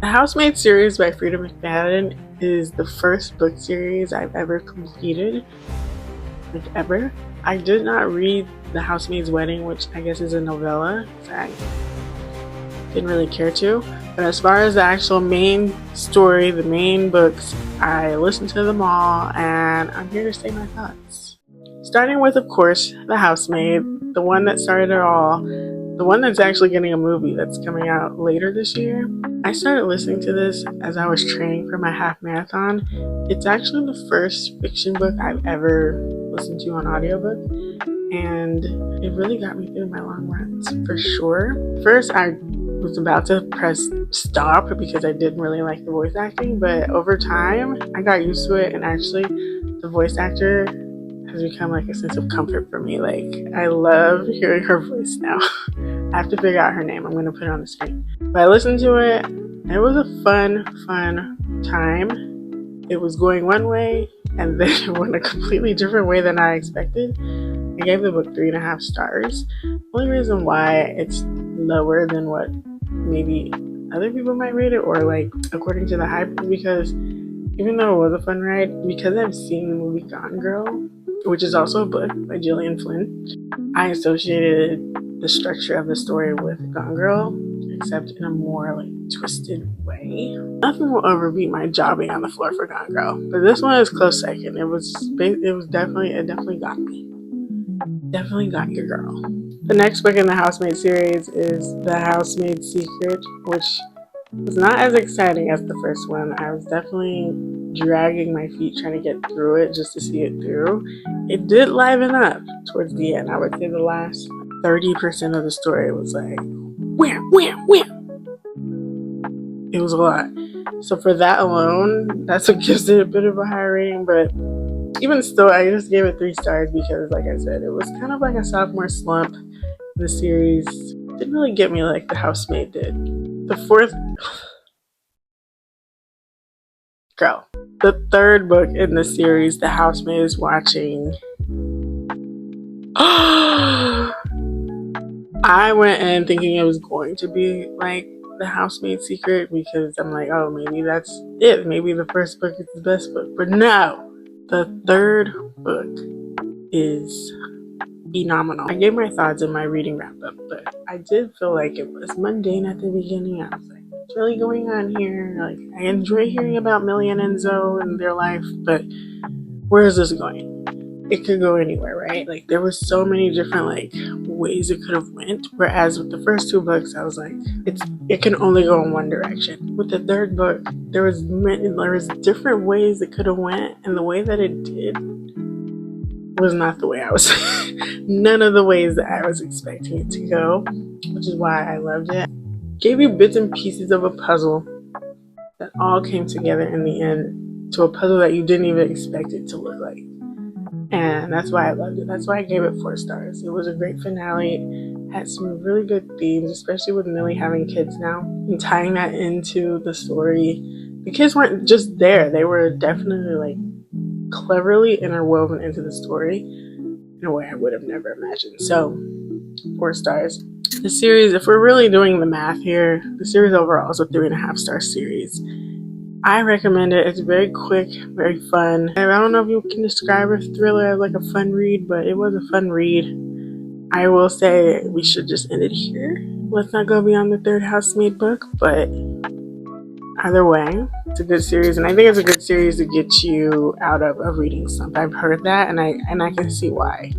The Housemaid series by Freida McFadden is the first book series I've ever completed, like ever. I did not read The Housemaid's Wedding, which I guess is a novella, so I didn't really care to. But as far as the actual main story, the main books, I listened to them all, and I'm here to say my thoughts. Starting with, of course, The Housemaid, the one that started it all, the one that's actually getting a movie that's coming out later this year. I started listening to this as I was training for my half marathon. It's actually the first fiction book I've ever listened to on audiobook, and it really got me through my long runs, for sure. First, I was about to press stop because I didn't really like the voice acting, but over time, I got used to it, and actually, the voice actor has become like a sense of comfort for me. Like, I love hearing her voice now. I have to figure out her name. I'm going to put it on the screen. But I listened to it. It was a fun time. It was going one way, and then it went a completely different way than I expected. I gave the book 3.5 stars. The only reason why it's lower than what maybe other people might rate it, or like according to the hype, is because even though it was a fun ride, because I've seen the movie Gone Girl, which is also a book by Gillian Flynn, I associated the structure of the story with Gone Girl, except in a more like twisted way. Nothing will overbeat my jobbing on the floor for Gone Girl, but this one is close second. It definitely got me. Definitely got your girl. The next book in the Housemaid series is The Housemaid's Secret, which was not as exciting as the first one. I was definitely dragging my feet trying to get through it just to see it through. It did liven up towards the end. I would say the last 30% of the story was like wham, wham, wham. It was a lot. So for that alone, that's what gives it a bit of a higher rating, but even still, I just gave it 3 stars because, like I said, it was kind of like a sophomore slump. The series didn't really get me like The Housemaid did. The third book in the series, The Housemaid is Watching. I went in thinking it was going to be like The Housemaid's Secret because I'm like, oh, maybe that's it. Maybe the first book is the best book. But no, the third book is phenomenal. I gave my thoughts in my reading wrap up, but I did feel like it was mundane at the beginning. I was like, what's really going on here? Like, I enjoy hearing about Millie and Enzo and their life, but where is this going? It could go anywhere, right? Like, there were so many different like ways it could have went, whereas with the first 2 books I was like, it can only go in one direction. With the third book, there was different ways it could have went, and the way that it did was not the way I was none of the ways that I was expecting it to go, which is why I loved it. Gave you bits and pieces of a puzzle that all came together in the end to a puzzle that you didn't even expect it to look like. And that's why I loved it. That's why I gave it 4 stars. It was a great finale. It had some really good themes, especially with Millie having kids now and tying that into the story. The kids weren't just there. They were definitely like cleverly interwoven into the story in a way I would have never imagined. So 4 stars. The series, if we're really doing the math here, the series overall is a 3.5 star series. I recommend it. It's very quick, very fun. I don't know if you can describe a thriller as like a fun read, but it was a fun read. I will say we should just end it here. Let's not go beyond the 3rd Housemaid book, but either way, it's a good series, and I think it's a good series to get you out of a reading slump. I've heard that, and I can see why.